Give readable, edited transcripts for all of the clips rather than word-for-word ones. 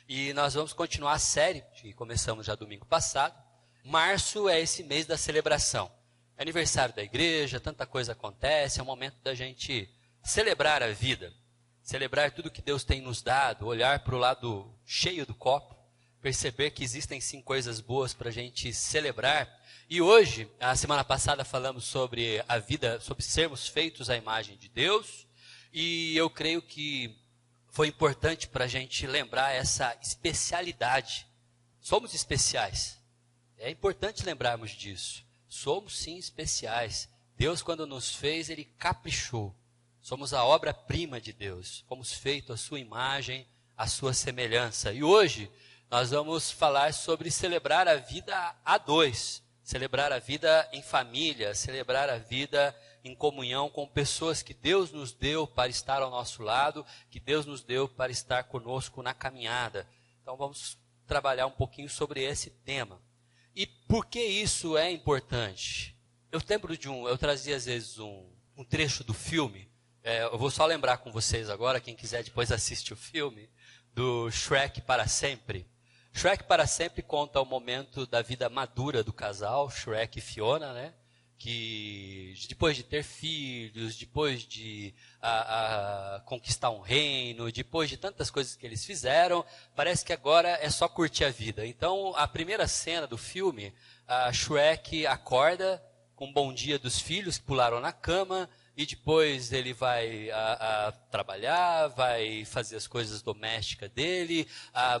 E nós vamos continuar a série que começamos já domingo passado. Março é esse mês da celebração. É aniversário da igreja, tanta coisa acontece, é o momento da gente celebrar a vida. Celebrar tudo que Deus tem nos dado, olhar para o lado cheio do copo, perceber que existem sim coisas boas para a gente celebrar. E hoje, a semana passada falamos sobre a vida, sobre sermos feitos à imagem de Deus. E eu creio que foi importante para a gente lembrar essa especialidade. Somos especiais. É importante lembrarmos disso. Somos sim especiais. Deus, quando nos fez, Ele caprichou. Somos a obra-prima de Deus. Fomos feitos à sua imagem, à sua semelhança. E hoje nós vamos falar sobre celebrar a vida a dois. Celebrar a vida em família, celebrar a vida em comunhão com pessoas que Deus nos deu para estar ao nosso lado, que Deus nos deu para estar conosco na caminhada. Então vamos trabalhar um pouquinho sobre esse tema. E por que isso é importante? Eu lembro eu trazia às vezes um trecho do filme, eu vou só lembrar com vocês agora, quem quiser depois assiste o filme, do Shrek para Sempre. Shrek para Sempre conta o momento da vida madura do casal, Shrek e Fiona, né? Que depois de ter filhos, depois de conquistar um reino, depois de tantas coisas que eles fizeram, parece que agora é só curtir a vida. Então, a primeira cena do filme, a Shrek acorda com um bom dia dos filhos que pularam na cama, e depois ele vai trabalhar, vai fazer as coisas domésticas dele,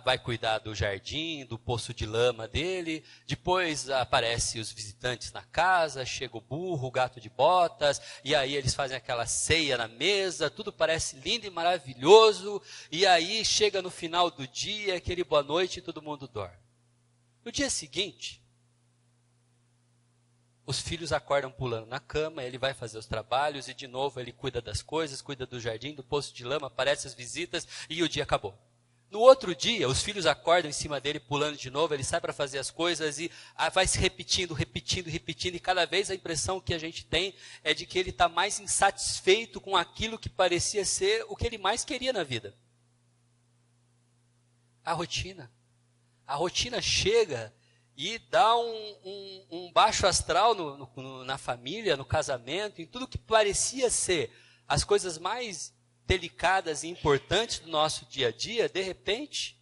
vai cuidar do jardim, do poço de lama dele. Depois aparecem os visitantes na casa, chega o burro, o gato de botas, e aí eles fazem aquela ceia na mesa, tudo parece lindo e maravilhoso, e aí chega no final do dia, aquele boa noite e todo mundo dorme. No dia seguinte, os filhos acordam pulando na cama, ele vai fazer os trabalhos e de novo ele cuida das coisas, cuida do jardim, do poço de lama, aparecem as visitas e o dia acabou. No outro dia, os filhos acordam em cima dele pulando de novo, ele sai para fazer as coisas e vai se repetindo e cada vez a impressão que a gente tem é de que ele está mais insatisfeito com aquilo que parecia ser o que ele mais queria na vida. A rotina chega e dá um baixo astral na família, no casamento, em tudo que parecia ser as coisas mais delicadas e importantes do nosso dia a dia, de repente,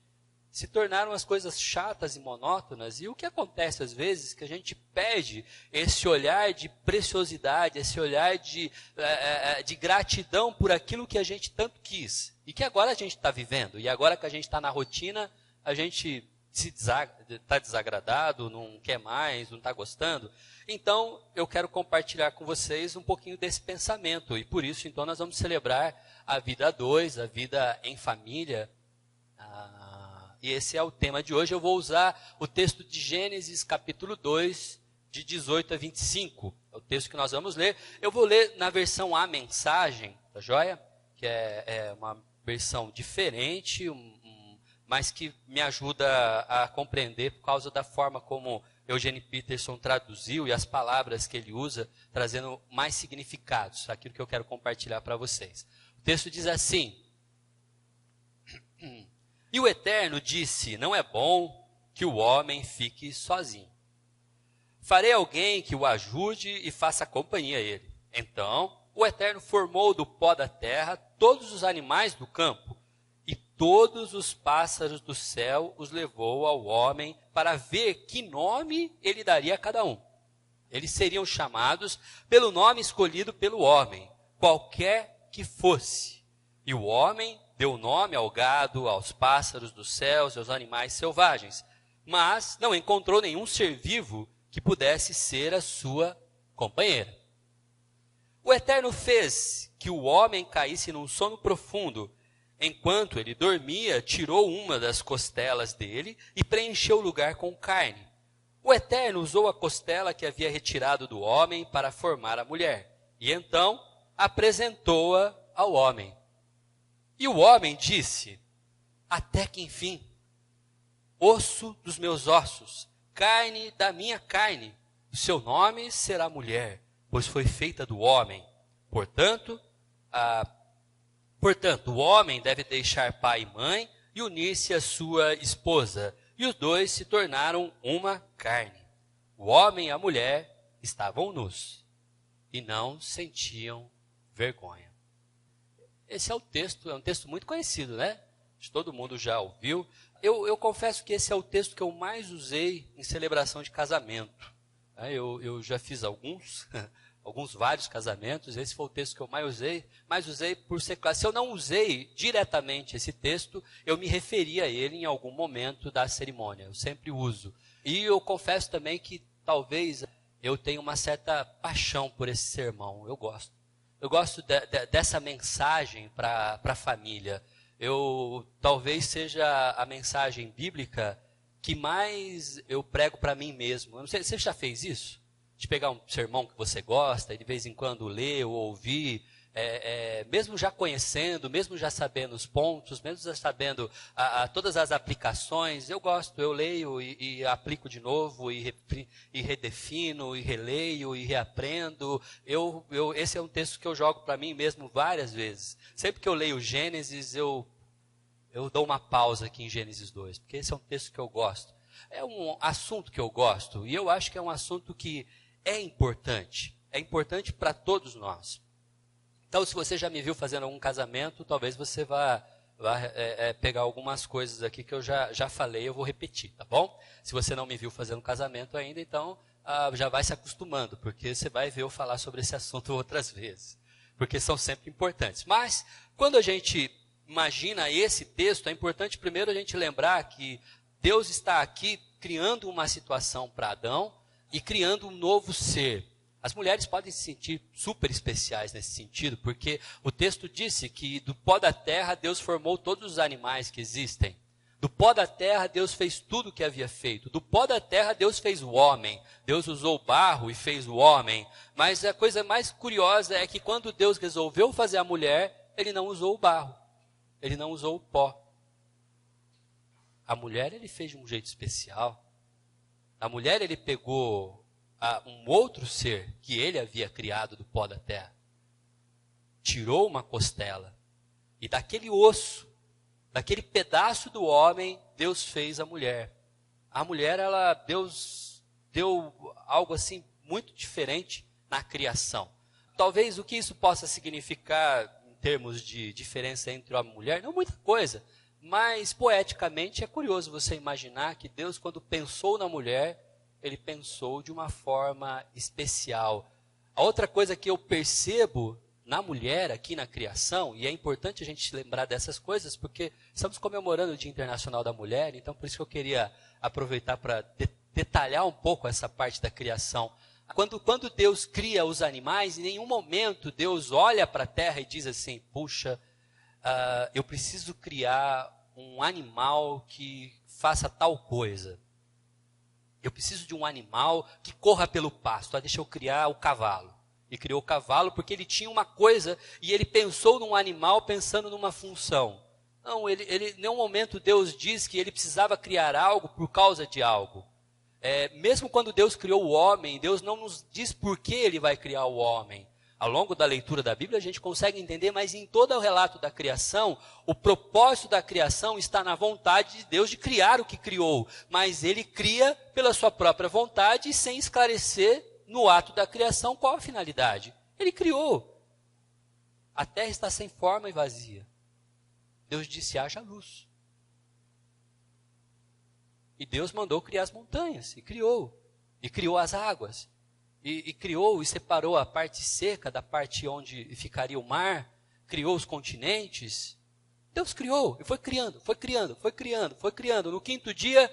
se tornaram as coisas chatas e monótonas. E o que acontece às vezes é que a gente perde esse olhar de preciosidade, esse olhar de gratidão por aquilo que a gente tanto quis. E que agora a gente está vivendo. E agora que a gente está na rotina, a gente está desagradado, não quer mais, não está gostando. Então, eu quero compartilhar com vocês um pouquinho desse pensamento. E por isso, então, nós vamos celebrar a vida a dois, a vida em família. E esse é o tema de hoje. Eu vou usar o texto de Gênesis, capítulo 2, de 18 a 25. É o texto que nós vamos ler. Eu vou ler na versão A Mensagem, tá joia? Que é uma versão diferente, mas que me ajuda a compreender por causa da forma como Eugene Peterson traduziu e as palavras que ele usa, trazendo mais significados, aquilo que eu quero compartilhar para vocês. O texto diz assim: E o Eterno disse, não é bom que o homem fique sozinho. Farei alguém que o ajude e faça companhia a ele. Então, o Eterno formou do pó da terra todos os animais do campo, todos os pássaros do céu os levou ao homem para ver que nome ele daria a cada um. Eles seriam chamados pelo nome escolhido pelo homem, qualquer que fosse. E o homem deu nome ao gado, aos pássaros dos céus e aos animais selvagens, mas não encontrou nenhum ser vivo que pudesse ser a sua companheira. O Eterno fez que o homem caísse num sono profundo. Enquanto ele dormia, tirou uma das costelas dele e preencheu o lugar com carne. O Eterno usou a costela que havia retirado do homem para formar a mulher. E então apresentou-a ao homem. E o homem disse, até que enfim, osso dos meus ossos, carne da minha carne, o seu nome será mulher, pois foi feita do homem. Portanto, o homem deve deixar pai e mãe e unir-se à sua esposa, e os dois se tornaram uma carne. O homem e a mulher estavam nus e não sentiam vergonha. Esse é um texto muito conhecido, né? Todo mundo já ouviu. Eu confesso que esse é o texto que eu mais usei em celebração de casamento. Eu já fiz vários casamentos, esse foi o texto que eu mais usei por ser claro. Se eu não usei diretamente esse texto, eu me referi a ele em algum momento da cerimônia, eu sempre uso. E eu confesso também que talvez eu tenha uma certa paixão por esse sermão, eu gosto dessa mensagem para a família. Talvez seja a mensagem bíblica que mais eu prego para mim mesmo. Eu não sei, você já fez isso? De pegar um sermão que você gosta e de vez em quando ler ou ouvir, mesmo já conhecendo, mesmo já sabendo os pontos, mesmo já sabendo todas as aplicações, eu leio e aplico de novo, e redefino, e releio, e reaprendo. Esse é um texto que eu jogo para mim mesmo várias vezes. Sempre que eu leio Gênesis, eu dou uma pausa aqui em Gênesis 2, porque esse é um texto que eu gosto. É um assunto que eu gosto, e eu acho que é um assunto que é importante para todos nós. Então, se você já me viu fazendo algum casamento, talvez você vá pegar algumas coisas aqui que eu já falei, eu vou repetir, tá bom? Se você não me viu fazendo casamento ainda, então já vai se acostumando, porque você vai ver eu falar sobre esse assunto outras vezes, porque são sempre importantes. Mas, quando a gente imagina esse texto, é importante primeiro a gente lembrar que Deus está aqui criando uma situação para Adão e criando um novo ser. As mulheres podem se sentir super especiais nesse sentido, porque o texto disse que do pó da terra Deus formou todos os animais que existem. Do pó da terra Deus fez tudo o que havia feito. Do pó da terra Deus fez o homem. Deus usou o barro e fez o homem. Mas a coisa mais curiosa é que quando Deus resolveu fazer a mulher, Ele não usou o barro. Ele não usou o pó. A mulher Ele fez de um jeito especial. A mulher Ele pegou um outro ser que Ele havia criado do pó da terra. Tirou uma costela. E daquele osso, daquele pedaço do homem, Deus fez a mulher. A mulher, Deus deu algo assim muito diferente na criação. Talvez o que isso possa significar em termos de diferença entre homem e mulher, não muita coisa, mas poeticamente é curioso você imaginar que Deus, quando pensou na mulher, Ele pensou de uma forma especial. A outra coisa que eu percebo na mulher aqui na criação, e é importante a gente lembrar dessas coisas, porque estamos comemorando o Dia Internacional da Mulher, então por isso que eu queria aproveitar para detalhar um pouco essa parte da criação. Quando Deus cria os animais, em nenhum momento Deus olha para a terra e diz assim, puxa, eu preciso criar um animal que faça tal coisa. Eu preciso de um animal que corra pelo pasto. Deixa eu criar o cavalo. E criou o cavalo porque ele tinha uma coisa e ele pensou num animal pensando numa função. Não, em nenhum momento Deus diz que ele precisava criar algo por causa de algo. Mesmo quando Deus criou o homem, Deus não nos diz por que Ele vai criar o homem. Ao longo da leitura da Bíblia a gente consegue entender, mas em todo o relato da criação, o propósito da criação está na vontade de Deus de criar o que criou. Mas Ele cria pela sua própria vontade e sem esclarecer no ato da criação qual a finalidade. Ele criou. A terra está sem forma e vazia. Deus disse, haja luz. E Deus mandou criar as montanhas, e criou as águas, e criou e separou a parte seca da parte onde ficaria o mar, criou os continentes. Deus criou, e foi criando, foi criando, foi criando, foi criando. No quinto dia,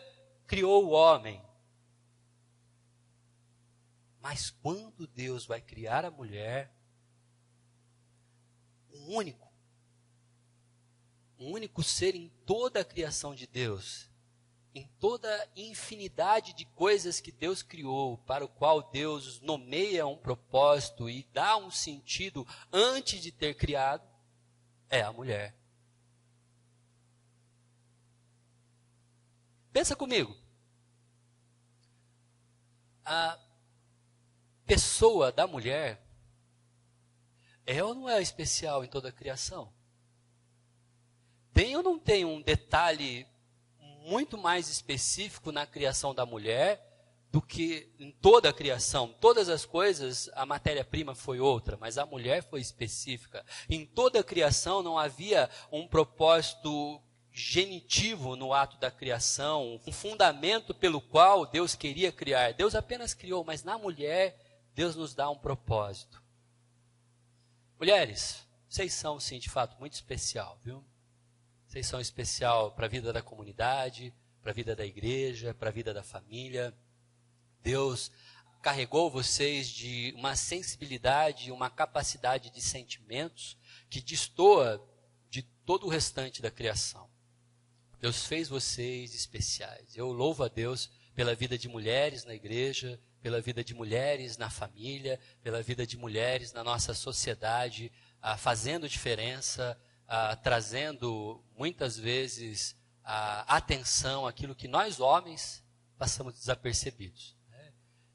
criou o homem. Mas quando Deus vai criar a mulher, um único ser em toda a criação de Deus, em toda a infinidade de coisas que Deus criou, para o qual Deus nomeia um propósito e dá um sentido antes de ter criado, é a mulher. Pensa comigo. A pessoa da mulher é ou não é especial em toda a criação? Tem ou não tem um detalhe muito mais específico na criação da mulher do que em toda a criação? Todas as coisas, a matéria-prima foi outra, mas a mulher foi específica. Em toda a criação não havia um propósito genitivo no ato da criação, um fundamento pelo qual Deus queria criar. Deus apenas criou, mas na mulher, Deus nos dá um propósito. Mulheres, vocês são, sim, de fato, muito especial, viu? Vocês são especial para a vida da comunidade, para a vida da igreja, para a vida da família. Deus carregou vocês de uma sensibilidade, uma capacidade de sentimentos que destoa de todo o restante da criação. Deus fez vocês especiais. Eu louvo a Deus pela vida de mulheres na igreja, pela vida de mulheres na família, pela vida de mulheres na nossa sociedade, fazendo diferença, trazendo muitas vezes atenção àquilo que nós homens passamos desapercebidos.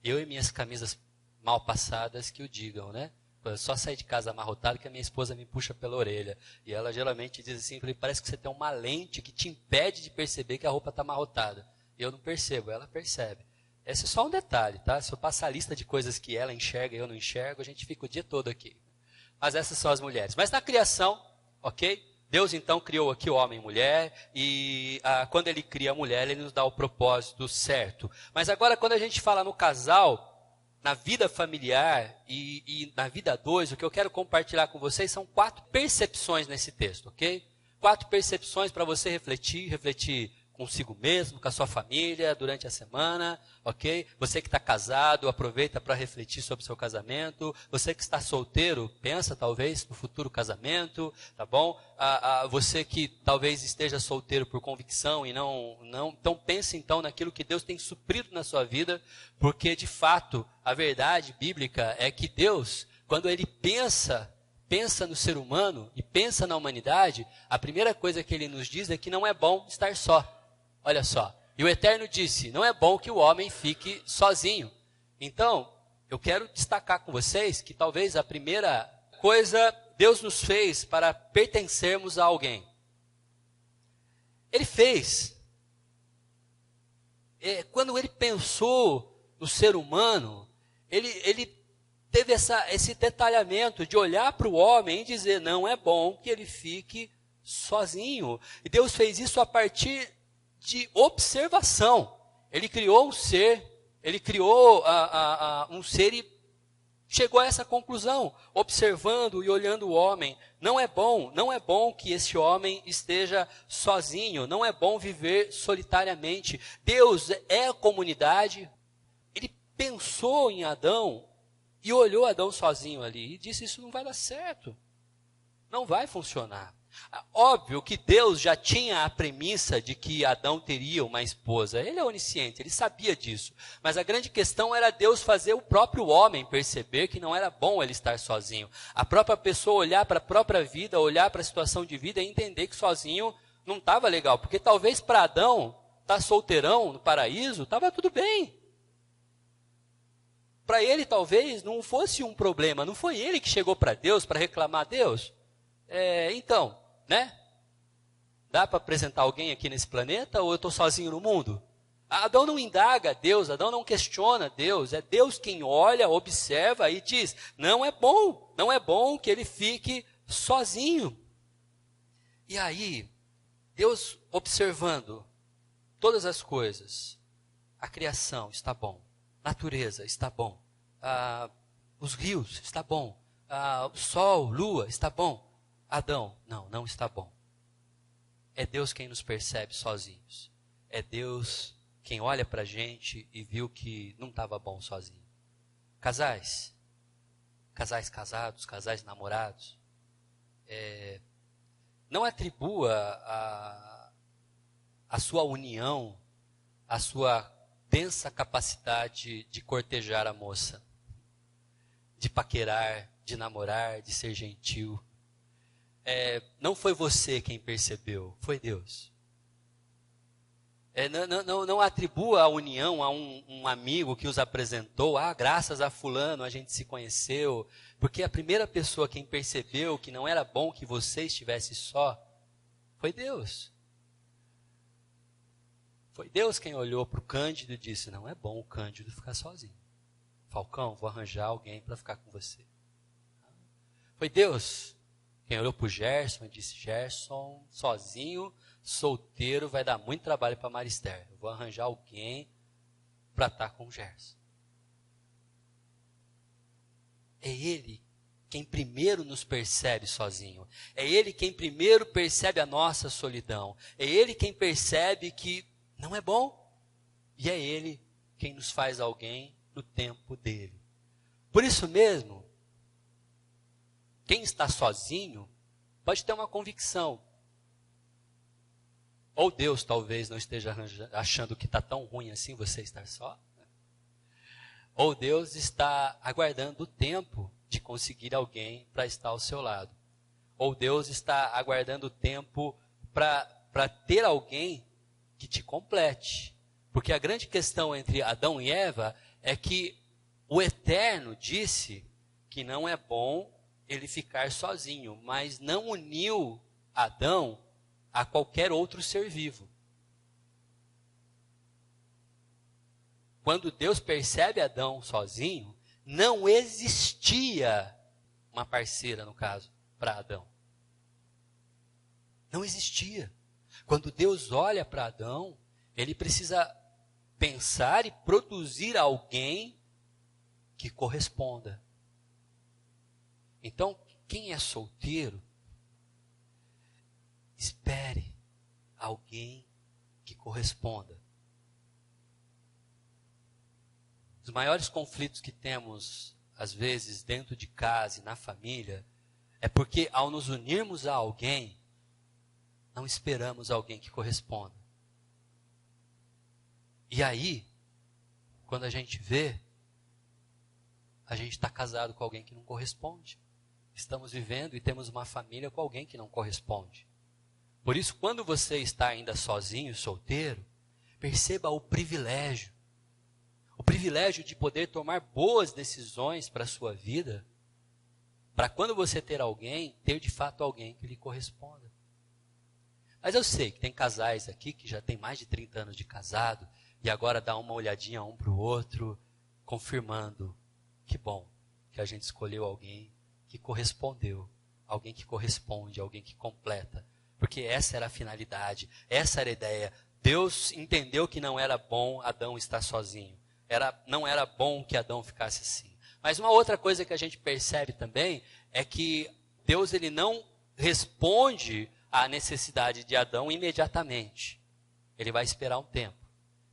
Eu e minhas camisas mal passadas que o digam, né? Eu só sair de casa amarrotado que a minha esposa me puxa pela orelha. E ela geralmente diz assim, parece que você tem uma lente que te impede de perceber que a roupa está amarrotada. Eu não percebo, ela percebe. Esse é só um detalhe, tá? Se eu passar a lista de coisas que ela enxerga e eu não enxergo, a gente fica o dia todo aqui. Mas essas são as mulheres. Mas na criação, ok? Deus então criou aqui o homem e mulher, e quando ele cria a mulher, ele nos dá o propósito certo. Mas agora quando a gente fala no casal, na vida familiar e na vida 2, o que eu quero compartilhar com vocês são 4 percepções nesse texto, ok? 4 percepções para você refletir consigo mesmo, com a sua família, durante a semana, ok? Você que está casado, aproveita para refletir sobre o seu casamento. Você que está solteiro, pensa talvez no futuro casamento, tá bom? Você que talvez esteja solteiro por convicção e não, então pense então naquilo que Deus tem suprido na sua vida, porque de fato a verdade bíblica é que Deus, quando Ele pensa no ser humano e pensa na humanidade, a primeira coisa que Ele nos diz é que não é bom estar só. Olha só, e o Eterno disse, não é bom que o homem fique sozinho. Então, eu quero destacar com vocês que talvez a primeira coisa Deus nos fez para pertencermos a alguém. Ele fez. Quando ele pensou no ser humano, ele teve esse detalhamento de olhar para o homem e dizer, não é bom que ele fique sozinho. E Deus fez isso a partir de observação. Ele criou um ser, ele criou um ser e chegou a essa conclusão, observando e olhando o homem. Não é bom que esse homem esteja sozinho, não é bom viver solitariamente. Deus é a comunidade. Ele pensou em Adão e olhou Adão sozinho ali e disse, isso não vai dar certo, não vai funcionar. Óbvio que Deus já tinha a premissa de que Adão teria uma esposa. Ele é onisciente, ele sabia disso. Mas a grande questão era Deus fazer o próprio homem perceber que não era bom ele estar sozinho. A própria pessoa olhar para a própria vida, olhar para a situação de vida e entender que sozinho não estava legal. Porque talvez para Adão, estar solteirão no paraíso, estava tudo bem. Para ele talvez não fosse um problema. Não foi ele que chegou para Deus para reclamar a Deus. Então, né? Dá para apresentar alguém aqui nesse planeta ou eu estou sozinho no mundo? Adão não indaga a Deus, Adão não questiona Deus. É Deus quem olha, observa e diz, não é bom que ele fique sozinho. E aí, Deus observando todas as coisas, a criação está bom, natureza está bom, os rios está bom, o sol, lua está bom. Adão, não está bom. É Deus quem nos percebe sozinhos. É Deus quem olha para a gente e viu que não estava bom sozinho. Casais casados, casais namorados, não atribua a sua união, a sua densa capacidade de cortejar a moça, de paquerar, de namorar, de ser gentil. Não foi você quem percebeu, foi Deus. Não atribua a união a um amigo que os apresentou. Graças a fulano a gente se conheceu. Porque a primeira pessoa quem percebeu que não era bom que você estivesse só, Foi Deus. Foi Deus quem olhou para o Cândido e disse, não é bom o Cândido ficar sozinho. Falcão, vou arranjar alguém para ficar com você. Foi Deus quem olhou para o Gerson e disse, Gerson, sozinho, solteiro, vai dar muito trabalho para Marister. Eu vou arranjar alguém para estar com o Gerson. É Ele quem primeiro nos percebe sozinho. É Ele quem primeiro percebe a nossa solidão. É Ele quem percebe que não é bom. E é Ele quem nos faz alguém no tempo dele. Por isso mesmo, quem está sozinho pode ter uma convicção. Ou Deus talvez não esteja achando que está tão ruim assim você estar só. Ou Deus está aguardando o tempo de conseguir alguém para estar ao seu lado. Ou Deus está aguardando o tempo para ter alguém que te complete. Porque a grande questão entre Adão e Eva é que o Eterno disse que não é bom ele ficar sozinho, mas não uniu Adão a qualquer outro ser vivo. Quando Deus percebe Adão sozinho, não existia uma parceira, no caso, para Adão. Não existia. Quando Deus olha para Adão, ele precisa pensar e produzir alguém que corresponda. Então, quem é solteiro, espere alguém que corresponda. Os maiores conflitos que temos, às vezes, dentro de casa e na família, é porque ao nos unirmos a alguém, não esperamos alguém que corresponda. E aí, quando a gente vê, a gente está casado com alguém que não corresponde. Estamos vivendo e temos uma família com alguém que não corresponde. Por isso, quando você está ainda sozinho, solteiro, perceba o privilégio. O privilégio de poder tomar boas decisões para a sua vida, para quando você ter alguém, ter de fato alguém que lhe corresponda. Mas eu sei que tem casais aqui que já tem mais de 30 anos de casado e agora dá uma olhadinha um para o outro, confirmando, que bom que a gente escolheu alguém que correspondeu, alguém que corresponde, alguém que completa. Porque essa era a finalidade, essa era a ideia. Deus entendeu que não era bom Adão estar sozinho. Não era bom que Adão ficasse assim. Mas uma outra coisa que a gente percebe também é que Deus ele não responde à necessidade de Adão imediatamente. Ele vai esperar um tempo.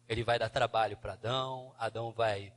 Ele vai dar trabalho para Adão, Adão vai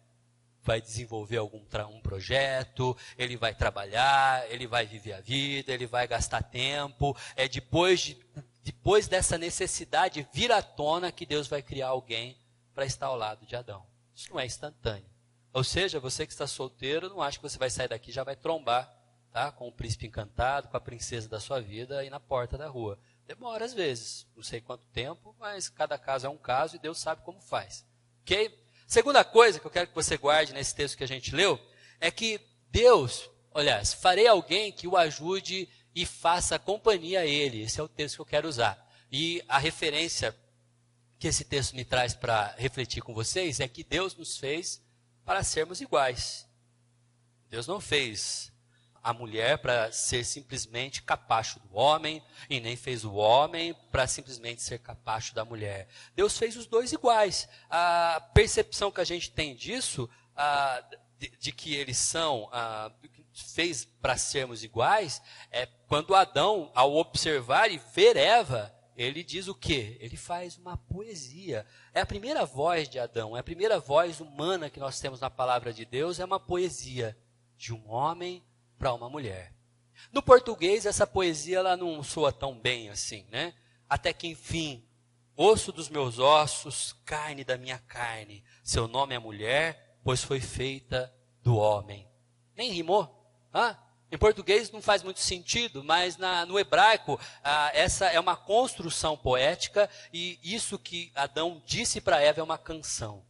desenvolver um projeto, ele vai trabalhar, ele vai viver a vida, ele vai gastar tempo. É depois dessa necessidade vir à tona que Deus vai criar alguém para estar ao lado de Adão. Isso não é instantâneo. Ou seja, você que está solteiro, não acha que você vai sair daqui e já vai trombar, tá? Com o príncipe encantado, com a princesa da sua vida aí na porta da rua. Demora às vezes, não sei quanto tempo, mas cada caso é um caso e Deus sabe como faz. Ok? Segunda coisa que eu quero que você guarde nesse texto que a gente leu, é que Deus, olha, farei alguém que o ajude e faça companhia a ele. Esse é o texto que eu quero usar. E a referência que esse texto me traz para refletir com vocês é que Deus nos fez para sermos iguais. Deus não fez a mulher para ser simplesmente capacho do homem, e nem fez o homem para simplesmente ser capacho da mulher. Deus fez os dois iguais. A percepção que a gente tem disso, de que eles são, fez para sermos iguais, é quando Adão, ao observar e ver Eva, ele diz o quê? Ele faz uma poesia. É a primeira voz de Adão, é a primeira voz humana que nós temos na palavra de Deus, é uma poesia de um homem para uma mulher. No português, essa poesia ela não soa tão bem assim, né? Até que enfim, osso dos meus ossos, carne da minha carne, seu nome é mulher, pois foi feita do homem. Nem rimou, Em português não faz muito sentido, mas no hebraico, essa é uma construção poética, e isso que Adão disse para Eva é uma canção.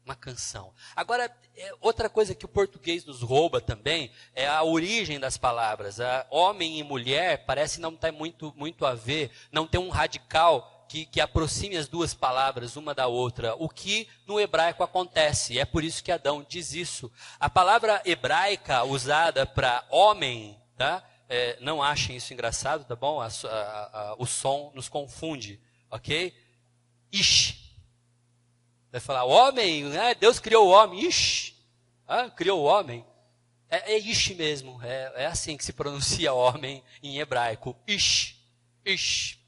Uma canção. Agora, outra coisa que o português nos rouba também é a origem das palavras. Homem e mulher parece não ter muito a ver, não ter um radical que aproxime as duas palavras uma da outra. O que no hebraico acontece. É por isso que Adão diz isso. A palavra hebraica usada para homem, tá? Não achem isso engraçado, tá bom? O som nos confunde, ok? Ish. Vai falar, homem, né? Deus criou o homem, ish, criou o homem. É ish mesmo, é assim que se pronuncia homem em hebraico, ish, ish.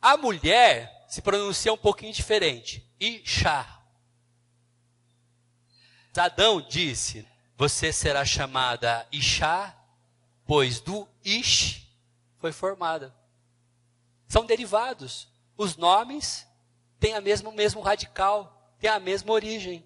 A mulher se pronuncia um pouquinho diferente, isha. Adão disse, você será chamada isha, pois do ish foi formada. São derivados, os nomes têm o mesmo radical, têm a mesma origem.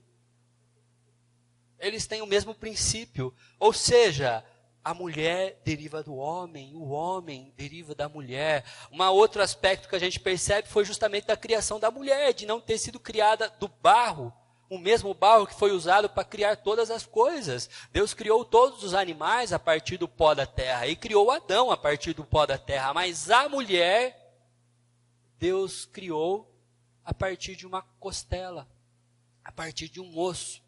Eles têm o mesmo princípio. Ou seja, a mulher deriva do homem, o homem deriva da mulher. Um outro aspecto que a gente percebe foi justamente da criação da mulher, de não ter sido criada do barro, o mesmo barro que foi usado para criar todas as coisas. Deus criou todos os animais a partir do pó da terra, e criou Adão a partir do pó da terra. Mas a mulher, Deus criou a partir de uma costela, a partir de um osso.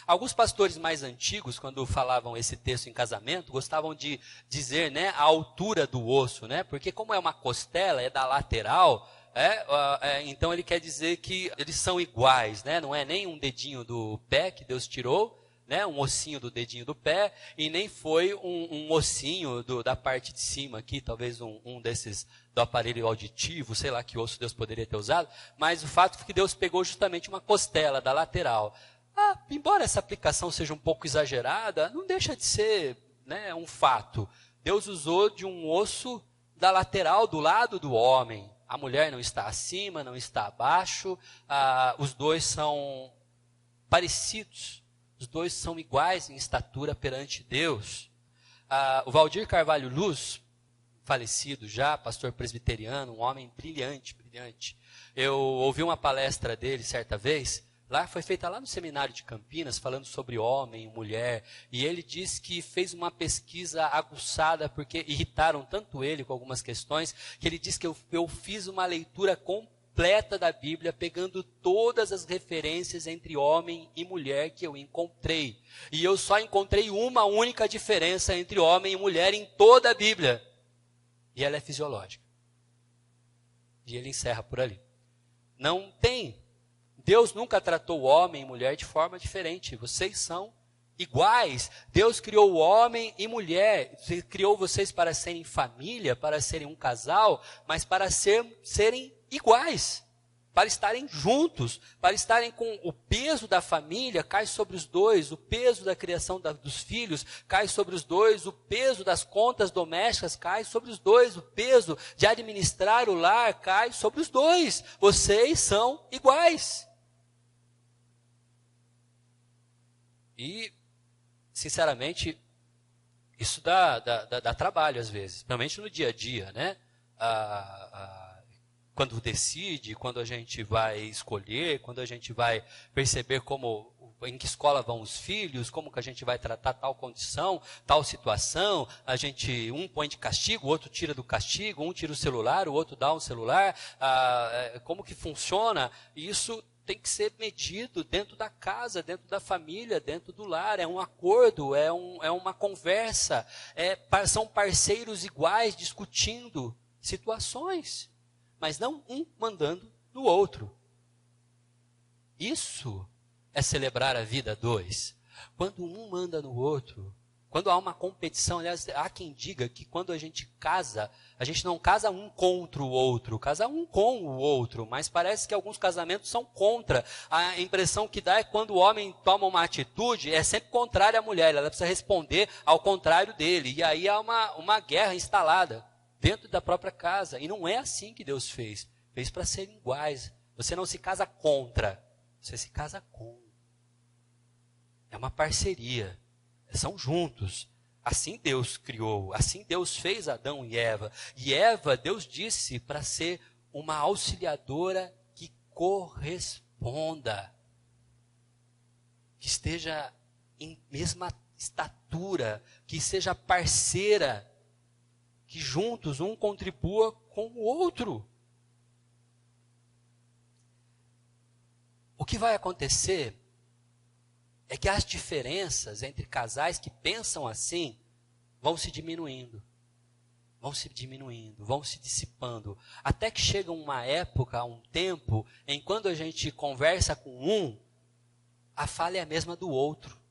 Alguns pastores mais antigos, quando falavam esse texto em casamento, gostavam de dizer, né, a altura do osso, né? Porque como é uma costela, é da lateral, então ele quer dizer que eles são iguais, né? Não é nem um dedinho do pé que Deus tirou, né, um ossinho do dedinho do pé, e nem foi um ossinho da parte de cima aqui, talvez um desses do aparelho auditivo, sei lá que osso Deus poderia ter usado, mas o fato é que Deus pegou justamente uma costela da lateral. Embora essa aplicação seja um pouco exagerada, não deixa de ser, né, um fato. Deus usou de um osso da lateral, do lado do homem. A mulher não está acima, não está abaixo, os dois são parecidos. Os dois são iguais em estatura perante Deus. O Valdir Carvalho Luz, falecido já, pastor presbiteriano, um homem brilhante, brilhante. Eu ouvi uma palestra dele certa vez, foi feita lá no seminário de Campinas, falando sobre homem e mulher, e ele diz que fez uma pesquisa aguçada, porque irritaram tanto ele com algumas questões, que ele diz que eu fiz uma leitura completa da Bíblia, pegando todas as referências entre homem e mulher que eu encontrei. E eu só encontrei uma única diferença entre homem e mulher em toda a Bíblia. E ela é fisiológica. E ele encerra por ali. Não tem. Deus nunca tratou homem e mulher de forma diferente. Vocês são iguais. Deus criou homem e mulher. Ele criou vocês para serem família, para serem um casal, mas para serem iguais, para estarem juntos, para estarem com o peso da família, cai sobre os dois, o peso da criação dos filhos cai sobre os dois, o peso das contas domésticas cai sobre os dois, o peso de administrar o lar cai sobre os dois. Vocês são iguais. E, sinceramente, isso dá trabalho às vezes, principalmente no dia a dia, né? Quando decide, quando a gente vai escolher, quando a gente vai perceber em que escola vão os filhos, como que a gente vai tratar tal condição, tal situação, um põe de castigo, o outro tira do castigo, um tira o celular, o outro dá um celular, como que funciona? Isso tem que ser medido dentro da casa, dentro da família, dentro do lar, é um acordo, é uma conversa, são parceiros iguais discutindo situações, mas não um mandando no outro. Isso é celebrar a vida a dois. Quando um manda no outro, quando há uma competição, aliás, há quem diga que quando a gente casa, a gente não casa um contra o outro, casa um com o outro, mas parece que alguns casamentos são contra. A impressão que dá é que quando o homem toma uma atitude, é sempre contrária à mulher, ela precisa responder ao contrário dele, e aí há uma guerra instalada dentro da própria casa, e não é assim que Deus fez para serem iguais. Você não se casa contra, você se casa com. É uma parceria. São juntos. Assim Deus criou. Assim Deus fez Adão e Eva. E Eva, Deus disse para ser uma auxiliadora que corresponda. que esteja em mesma estatura, que seja parceira, que juntos um contribua com o outro. O que vai acontecer é que as diferenças entre casais que pensam assim vão se diminuindo. Vão se diminuindo, vão se dissipando. Até que chega uma época, um tempo, em quando a gente conversa com um, a fala é a mesma do outro.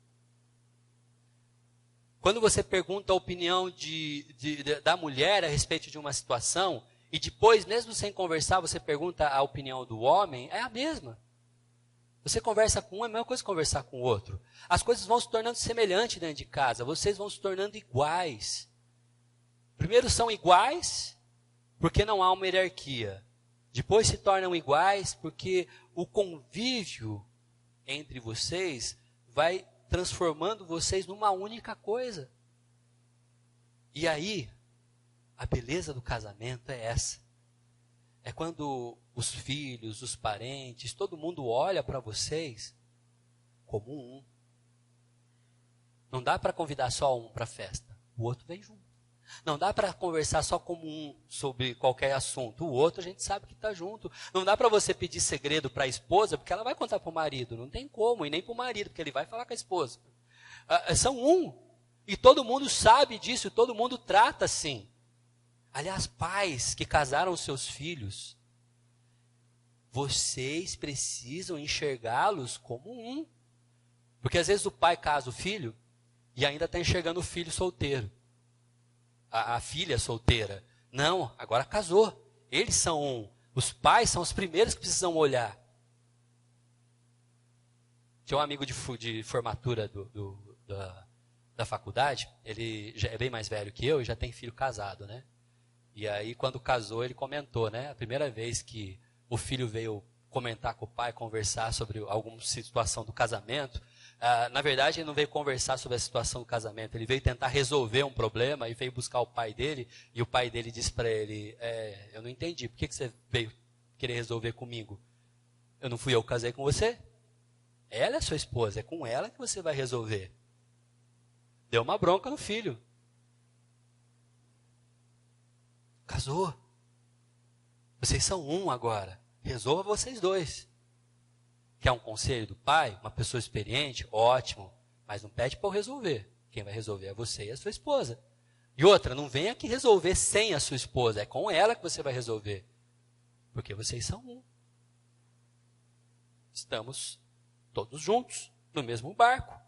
Quando você pergunta a opinião da mulher a respeito de uma situação, e depois, mesmo sem conversar, você pergunta a opinião do homem, é a mesma. Você conversa com um, é a mesma coisa que conversar com o outro. As coisas vão se tornando semelhantes dentro de casa, vocês vão se tornando iguais. Primeiro são iguais, porque não há uma hierarquia. Depois se tornam iguais, porque o convívio entre vocês vai transformando vocês numa única coisa. E aí, a beleza do casamento é essa. É quando os filhos, os parentes, todo mundo olha para vocês como um. Não dá para convidar só um para a festa, o outro vem junto. Não dá para conversar só como um sobre qualquer assunto. O outro a gente sabe que está junto. Não dá para você pedir segredo para a esposa, porque ela vai contar para o marido. Não tem como, e nem para o marido, porque ele vai falar com a esposa. São um. E todo mundo sabe disso, todo mundo trata assim. Aliás, pais que casaram seus filhos, vocês precisam enxergá-los como um. Porque às vezes o pai casa o filho e ainda está enxergando o filho solteiro. A filha solteira. Não, agora casou. Eles são um. Os pais são os primeiros que precisam olhar. Tinha um amigo de formatura da faculdade, ele já é bem mais velho que eu e já tem filho casado, né? E aí, quando casou, ele comentou, né? A primeira vez que o filho veio comentar com o pai, conversar sobre alguma situação do casamento, na verdade, ele não veio conversar sobre a situação do casamento, ele veio tentar resolver um problema e veio buscar o pai dele, e o pai dele disse para ele, eu não entendi, por que você veio querer resolver comigo? Eu não fui eu que casei com você? Ela é sua esposa, é com ela que você vai resolver. Deu uma bronca no filho. Casou. Vocês são um agora. Resolva vocês dois. Quer um conselho do pai? Uma pessoa experiente? Ótimo. Mas não pede para eu resolver. Quem vai resolver é você e a sua esposa. E outra, não venha aqui resolver sem a sua esposa. É com ela que você vai resolver. Porque vocês são um. Estamos todos juntos, no mesmo barco.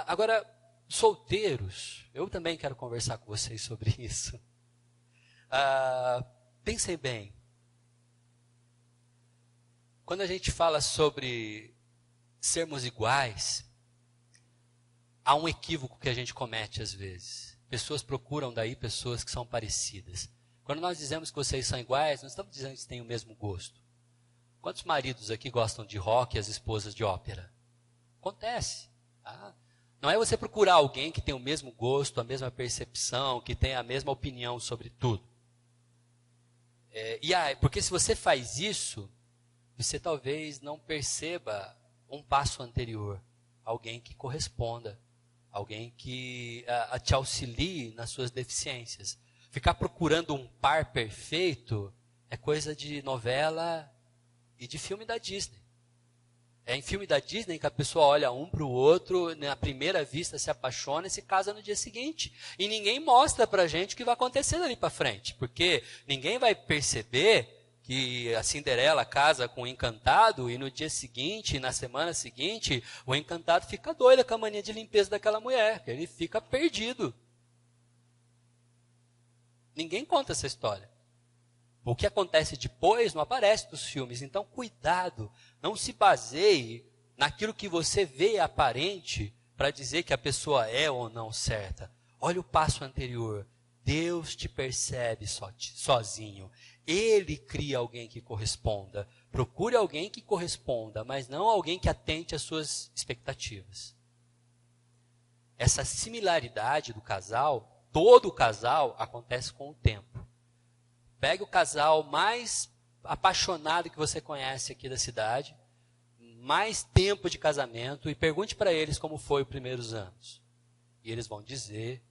Agora, solteiros, eu também quero conversar com vocês sobre isso. Pensem bem. Quando a gente fala sobre sermos iguais, há um equívoco que a gente comete às vezes. Pessoas procuram daí pessoas que são parecidas. Quando nós dizemos que vocês são iguais, não estamos dizendo que têm o mesmo gosto. Quantos maridos aqui gostam de rock e as esposas de ópera? Acontece. Tá? Não é você procurar alguém que tem o mesmo gosto, a mesma percepção, que tem a mesma opinião sobre tudo. Porque se você faz isso, você talvez não perceba um passo anterior. Alguém que corresponda. Alguém que te auxilie nas suas deficiências. Ficar procurando um par perfeito é coisa de novela e de filme da Disney. É em filme da Disney que a pessoa olha um para o outro, na primeira vista se apaixona e se casa no dia seguinte. E ninguém mostra para a gente o que vai acontecer dali para frente. Porque ninguém vai perceber que a Cinderela casa com o encantado e no dia seguinte, na semana seguinte, o encantado fica doido com a mania de limpeza daquela mulher. Ele fica perdido. Ninguém conta essa história. O que acontece depois não aparece nos filmes. Então, cuidado. Não se baseie naquilo que você vê aparente para dizer que a pessoa é ou não certa. Olha o passo anterior. Deus te percebe sozinho. Ele cria alguém que corresponda. Procure alguém que corresponda, mas não alguém que atente às suas expectativas. Essa similaridade do casal, todo casal, acontece com o tempo. Pegue o casal mais apaixonado que você conhece aqui da cidade, mais tempo de casamento e pergunte para eles como foi os primeiros anos. E eles vão dizer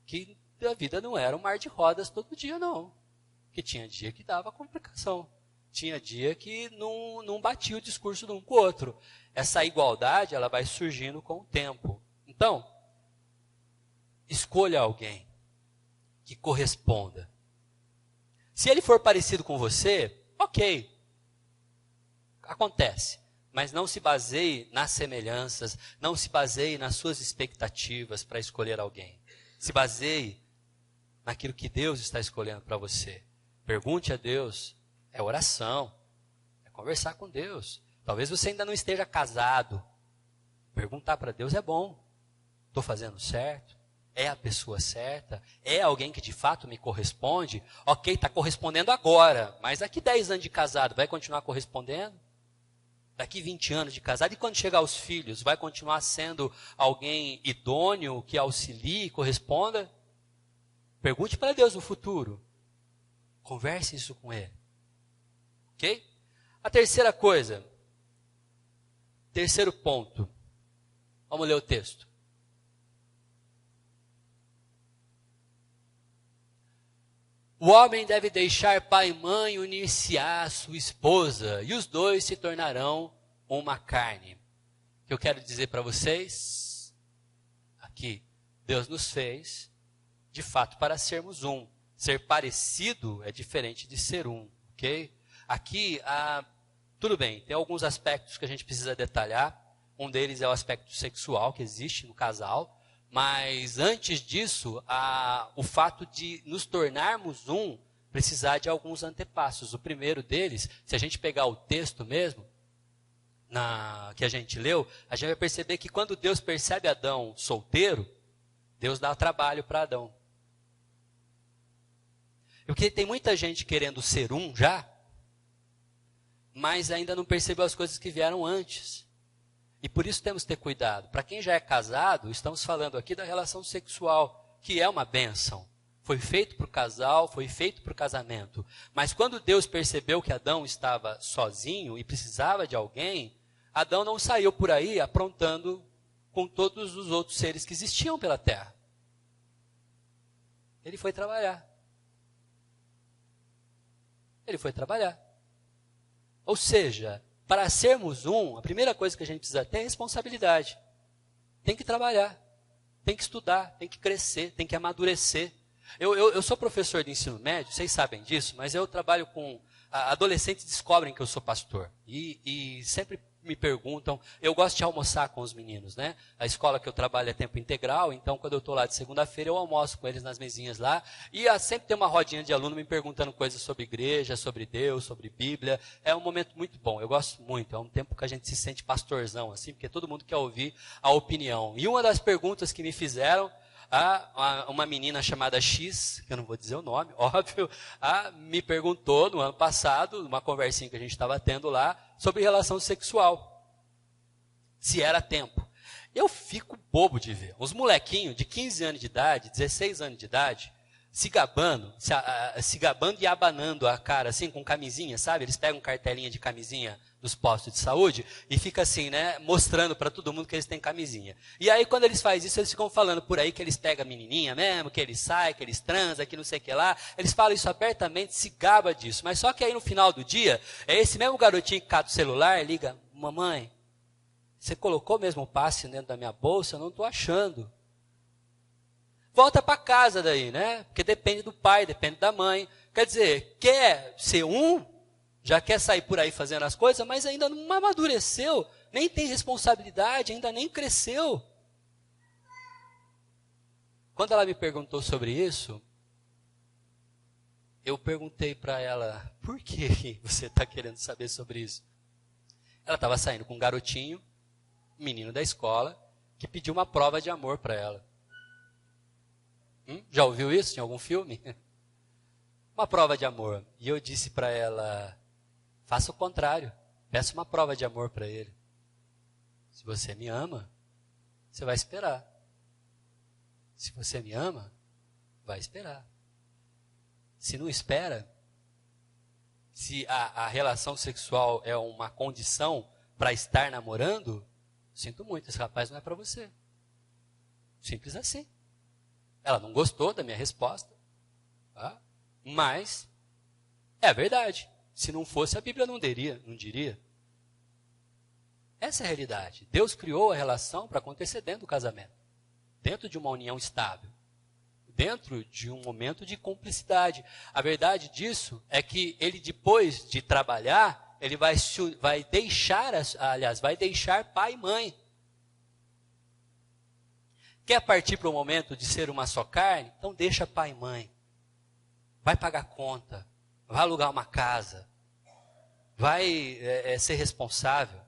que a vida não era um mar de rodas todo dia, não. Que tinha dia que dava complicação. Tinha dia que não batia o discurso de um com o outro. Essa igualdade, ela vai surgindo com o tempo. Então, escolha alguém que corresponda. Se ele for parecido com você, ok. Acontece. Mas não se baseie nas semelhanças, não se baseie nas suas expectativas para escolher alguém. Se baseie naquilo que Deus está escolhendo para você. Pergunte a Deus. É oração. É conversar com Deus. Talvez você ainda não esteja casado. Perguntar para Deus é bom. Estou fazendo certo? É a pessoa certa? É alguém que de fato me corresponde? Ok, está correspondendo agora. Mas daqui 10 anos de casado, vai continuar correspondendo? Daqui 20 anos de casado? E quando chegar os filhos, vai continuar sendo alguém idôneo, que auxilie e corresponda? Pergunte para Deus no futuro. Converse isso com Ele. Ok? A terceira coisa. Terceiro ponto. Vamos ler o texto. O homem deve deixar pai e mãe, unir-se à sua esposa, e os dois se tornarão uma carne. O que eu quero dizer para vocês, aqui, Deus nos fez, de fato, para sermos um. Ser parecido é diferente de ser um, ok? Aqui, tudo bem, tem alguns aspectos que a gente precisa detalhar. Um deles é o aspecto sexual que existe no casal. Mas antes disso, o fato de nos tornarmos um, precisar de alguns antepassos. O primeiro deles, se a gente pegar o texto mesmo, que a gente leu, a gente vai perceber que quando Deus percebe Adão solteiro, Deus dá trabalho para Adão. Porque tem muita gente querendo ser um já, mas ainda não percebeu as coisas que vieram antes. E por isso temos que ter cuidado. Para quem já é casado, estamos falando aqui da relação sexual, que é uma bênção. Foi feito para o casal, foi feito para o casamento. Mas quando Deus percebeu que Adão estava sozinho e precisava de alguém, Adão não saiu por aí aprontando com todos os outros seres que existiam pela terra. Ele foi trabalhar. Ele foi trabalhar. Ou seja, para sermos um, a primeira coisa que a gente precisa ter é responsabilidade. Tem que trabalhar, tem que estudar, tem que crescer, tem que amadurecer. Eu sou professor de ensino médio, vocês sabem disso, mas eu trabalho com adolescentes, descobrem que eu sou pastor. E sempre me perguntam, eu gosto de almoçar com os meninos, né? A escola que eu trabalho é tempo integral, então quando eu estou lá de segunda-feira, eu almoço com eles nas mesinhas lá, e sempre tem uma rodinha de aluno me perguntando coisas sobre igreja, sobre Deus, sobre Bíblia. É um momento muito bom, eu gosto muito, é um tempo que a gente se sente pastorzão, assim, porque todo mundo quer ouvir a opinião. E uma das perguntas que me fizeram, uma menina chamada X, que eu não vou dizer o nome, óbvio, me perguntou no ano passado, numa conversinha que a gente estava tendo lá, sobre relação sexual. Se era tempo. Eu fico bobo de ver. Os molequinhos de 15 anos de idade, 16 anos de idade, se gabando e abanando a cara, assim, com camisinha, sabe? Eles pegam cartelinha de camisinha dos postos de saúde e fica assim, né, mostrando para todo mundo que eles têm camisinha. E aí, quando eles fazem isso, eles ficam falando por aí que eles pegam a menininha mesmo, que eles saem, que eles transam, que não sei o que lá. Eles falam isso abertamente, se gaba disso. Mas só que aí, no final do dia, é esse mesmo garotinho que cata o celular e liga, mamãe, você colocou mesmo o passe dentro da minha bolsa? Eu não estou achando. Volta para casa daí, né? Porque depende do pai, depende da mãe. Quer dizer, quer ser um, já quer sair por aí fazendo as coisas, mas ainda não amadureceu, nem tem responsabilidade, ainda nem cresceu. Quando ela me perguntou sobre isso, eu perguntei para ela, por que você está querendo saber sobre isso? Ela estava saindo com um garotinho, um menino da escola, que pediu uma prova de amor para ela. Já ouviu isso em algum filme? Uma prova de amor. E eu disse para ela, faça o contrário. Peça uma prova de amor para ele. Se você me ama, você vai esperar. Se você me ama, vai esperar. Se não espera, se a relação sexual é uma condição para estar namorando, sinto muito, esse rapaz não é para você. Simples assim. Ela não gostou da minha resposta, tá? Mas é a verdade. Se não fosse, a Bíblia não diria. Essa é a realidade. Deus criou a relação para acontecer dentro do casamento, dentro de uma união estável, dentro de um momento de cumplicidade. A verdade disso é que ele, depois de trabalhar, ele vai deixar pai e mãe. Quer partir para o momento de ser uma só carne? Então deixa pai e mãe. Vai pagar conta, vai alugar uma casa, vai ser responsável.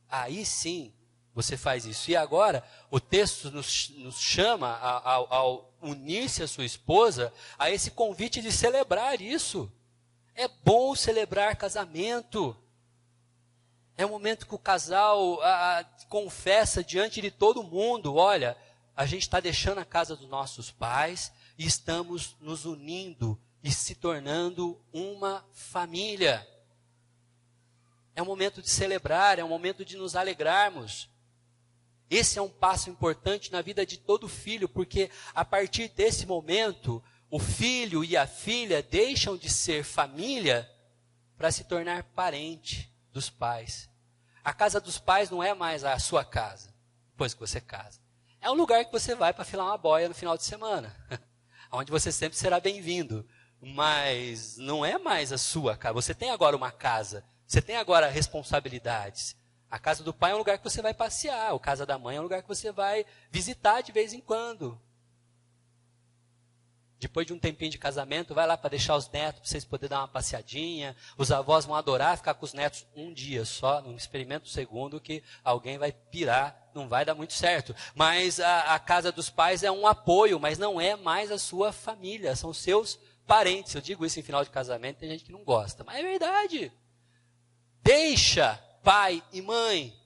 Aí sim você faz isso. E agora o texto nos chama ao unir-se à sua esposa a esse convite de celebrar isso. É bom celebrar casamento. É o momento que o casal confessa diante de todo mundo: olha, a gente está deixando a casa dos nossos pais e estamos nos unindo e se tornando uma família. É um momento de celebrar, é um momento de nos alegrarmos. Esse é um passo importante na vida de todo filho, porque a partir desse momento, o filho e a filha deixam de ser família para se tornar parente dos pais. A casa dos pais não é mais a sua casa, depois que você casa. É um lugar que você vai para filar uma boia no final de semana, onde você sempre será bem-vindo. Mas não é mais a sua casa. Você tem agora uma casa, você tem agora responsabilidades. A casa do pai é um lugar que você vai passear, a casa da mãe é um lugar que você vai visitar de vez em quando. Depois de um tempinho de casamento, vai lá para deixar os netos, para vocês poderem dar uma passeadinha. Os avós vão adorar ficar com os netos um dia só, não experimenta o segundo, que alguém vai pirar, não vai dar muito certo. Mas a casa dos pais é um apoio, mas não é mais a sua família, são seus parentes. Eu digo isso em final de casamento, tem gente que não gosta, mas é verdade. Deixa pai e mãe.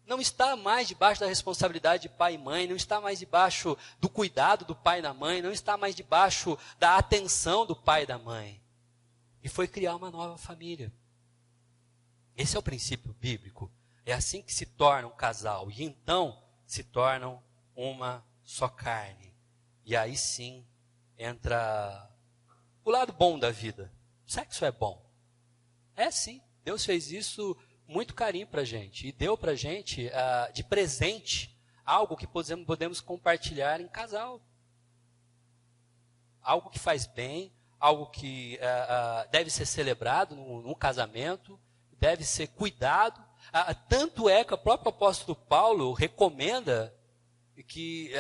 Não está mais debaixo da responsabilidade de pai e mãe, não está mais debaixo do cuidado do pai e da mãe, não está mais debaixo da atenção do pai e da mãe. E foi criar uma nova família. Esse é o princípio bíblico. É assim que se torna um casal. E então se tornam uma só carne. E aí sim entra o lado bom da vida. O sexo é bom. É sim. Deus fez isso muito carinho para a gente. E deu para a gente de presente algo que podemos compartilhar em casal. Algo que faz bem, algo que deve ser celebrado no casamento, deve ser cuidado. Tanto é que o próprio apóstolo Paulo recomenda que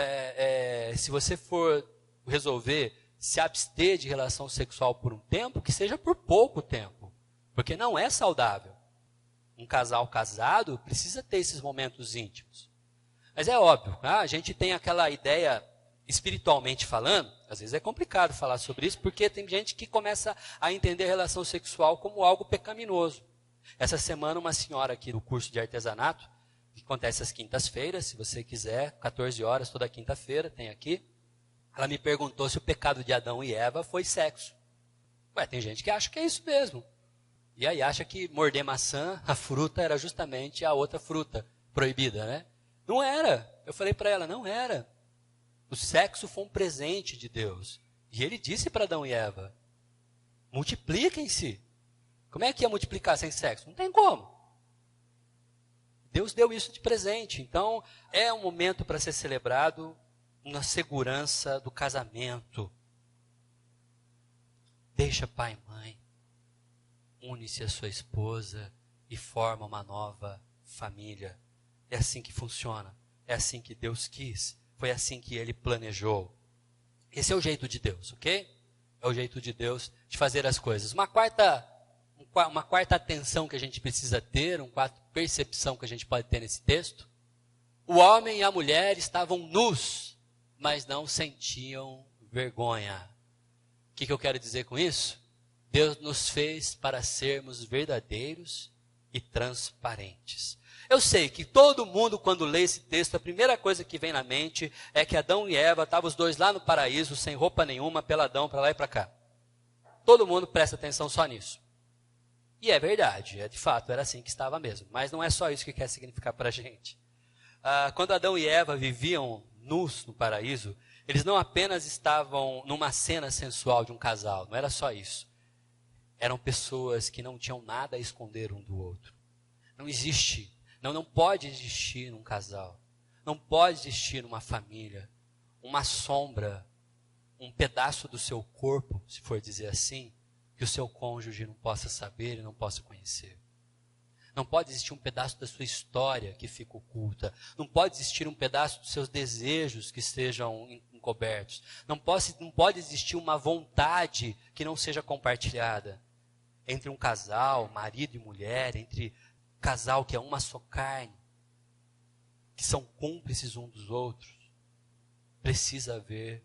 se você for resolver se abster de relação sexual por um tempo, que seja por pouco tempo. Porque não é saudável. Um casal casado precisa ter esses momentos íntimos. Mas é óbvio, a gente tem aquela ideia, espiritualmente falando, às vezes é complicado falar sobre isso, porque tem gente que começa a entender a relação sexual como algo pecaminoso. Essa semana, uma senhora aqui do curso de artesanato, que acontece às quintas-feiras, se você quiser, 14 horas, toda quinta-feira, tem aqui. Ela me perguntou se o pecado de Adão e Eva foi sexo. Tem gente que acha que é isso mesmo. E aí acha que morder maçã, a fruta, era justamente a outra fruta proibida, né? Não era. Eu falei para ela, não era. O sexo foi um presente de Deus. E ele disse para Adão e Eva, multipliquem-se. Como é que ia multiplicar sem sexo? Não tem como. Deus deu isso de presente. Então, é um momento para ser celebrado na segurança do casamento. Deixa pai e mãe. Une-se a sua esposa e forma uma nova família. É assim que funciona. É assim que Deus quis. Foi assim que Ele planejou. Esse é o jeito de Deus, ok? É o jeito de Deus de fazer as coisas. Uma quarta atenção que a gente precisa ter, uma quarta percepção que a gente pode ter nesse texto. O homem e a mulher estavam nus, mas não sentiam vergonha. O que eu quero dizer com isso? Deus nos fez para sermos verdadeiros e transparentes. Eu sei que todo mundo, quando lê esse texto, a primeira coisa que vem na mente é que Adão e Eva estavam os dois lá no paraíso, sem roupa nenhuma, peladão, para lá e para cá. todo mundo presta atenção só nisso. E é verdade, de fato, era assim que estava mesmo. Mas não é só isso que quer significar para a gente. Quando Adão e Eva viviam nus no paraíso, eles não apenas estavam numa cena sensual de um casal, não era só isso. Eram pessoas que não tinham nada a esconder um do outro. Não existe, não pode existir num casal, não pode existir numa família, uma sombra, um pedaço do seu corpo, se for dizer assim, que o seu cônjuge não possa saber e não possa conhecer. Não pode existir um pedaço da sua história que fica oculta. Não pode existir um pedaço dos seus desejos que estejam encobertos. Não pode existir uma vontade que não seja compartilhada. Entre um casal, marido e mulher, entre casal que é uma só carne, que são cúmplices um dos outros, precisa haver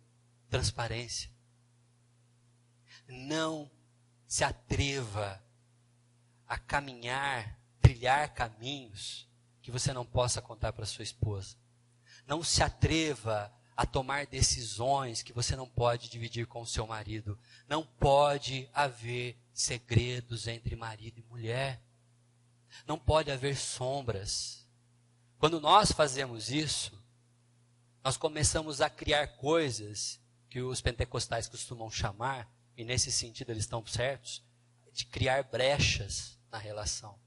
transparência. Não se atreva a caminhar, trilhar caminhos que você não possa contar para sua esposa. Não se atreva a tomar decisões que você não pode dividir com o seu marido. Não pode haver segredos entre marido e mulher. Não pode haver sombras. Quando nós fazemos isso, nós começamos a criar coisas que os pentecostais costumam chamar, e nesse sentido eles estão certos, de criar brechas na relação.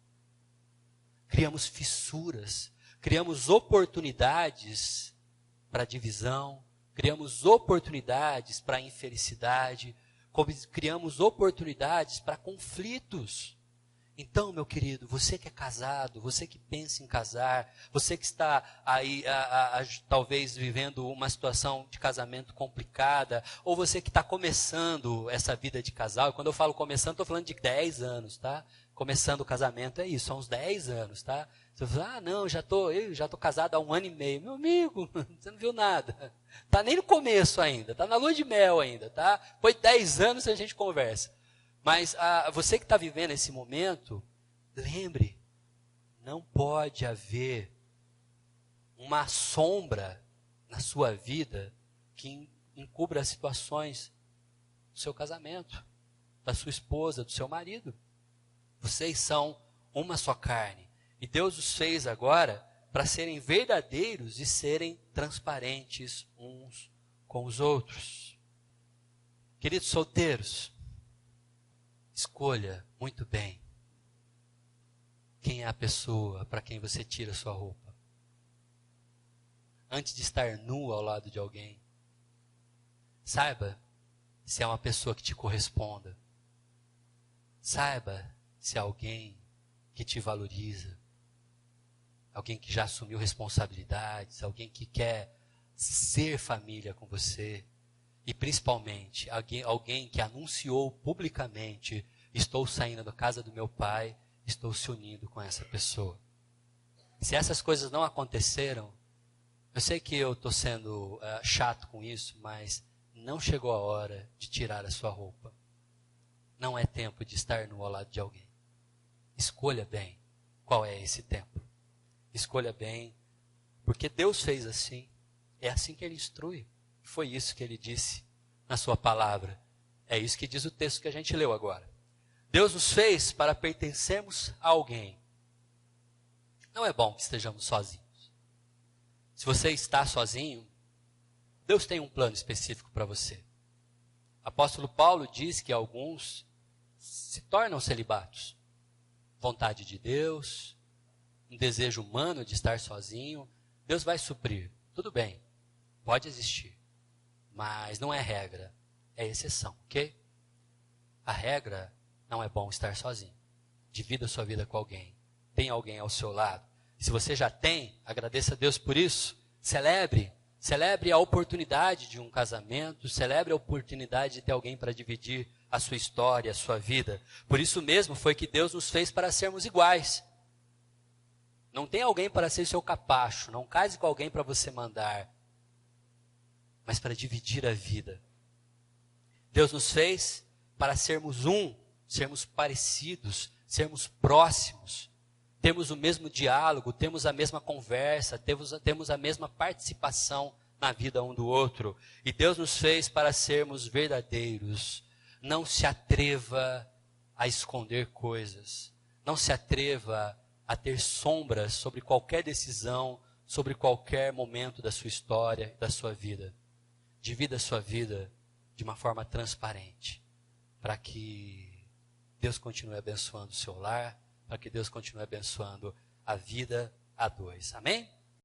Criamos fissuras, criamos oportunidades para divisão, criamos oportunidades para infelicidade, criamos oportunidades para conflitos. Então, meu querido, você que é casado, você que pensa em casar, você que está aí talvez vivendo uma situação de casamento complicada, ou você que está começando essa vida de casal, e quando eu falo começando, estou falando de 10 anos, tá? Começando o casamento é isso, são uns 10 anos, tá? Você fala, não, eu já estou casado há 1 ano e meio. Meu amigo, você não viu nada. Está nem no começo ainda, está na lua de mel ainda, tá? Depois de 10 anos a gente conversa. Mas você que está vivendo esse momento, lembre, não pode haver uma sombra na sua vida que encubra as situações do seu casamento, da sua esposa, do seu marido. Vocês são uma só carne. E Deus os fez agora para serem verdadeiros e serem transparentes uns com os outros. Queridos solteiros, escolha muito bem quem é a pessoa para quem você tira sua roupa. Antes de estar nu ao lado de alguém, saiba se é uma pessoa que te corresponda. Saiba se é alguém que te valoriza. Alguém que já assumiu responsabilidades, alguém que quer ser família com você. E principalmente, alguém que anunciou publicamente, estou saindo da casa do meu pai, estou se unindo com essa pessoa. Se essas coisas não aconteceram, eu sei que eu estou sendo chato com isso, mas não chegou a hora de tirar a sua roupa. Não é tempo de estar no ao lado de alguém. Escolha bem qual é esse tempo. Escolha bem, porque Deus fez assim. É assim que Ele instrui. Foi isso que Ele disse na sua palavra. É isso que diz o texto que a gente leu agora. Deus nos fez para pertencermos a alguém. Não é bom que estejamos sozinhos. Se você está sozinho, Deus tem um plano específico para você. O apóstolo Paulo diz que alguns se tornam celibatos. Vontade de Deus, um desejo humano de estar sozinho. Deus vai suprir. Tudo bem, pode existir. Mas não é regra, é exceção, ok? A regra não é bom estar sozinho. Divida a sua vida com alguém. Tem alguém ao seu lado. Se você já tem, agradeça a Deus por isso. Celebre a oportunidade de um casamento. Celebre a oportunidade de ter alguém para dividir a sua história, a sua vida. Por isso mesmo foi que Deus nos fez para sermos iguais. Não tem alguém para ser seu capacho. Não case com alguém para você mandar. Mas para dividir a vida. Deus nos fez para sermos sermos parecidos, sermos próximos, temos o mesmo diálogo, temos a mesma conversa, temos a mesma participação na vida um do outro. E Deus nos fez para sermos verdadeiros. não se atreva a esconder coisas. Não se atreva a ter sombras sobre qualquer decisão, sobre qualquer momento da sua história, da sua vida. Divida a sua vida de uma forma transparente, para que Deus continue abençoando o seu lar, para que Deus continue abençoando a vida a dois. Amém?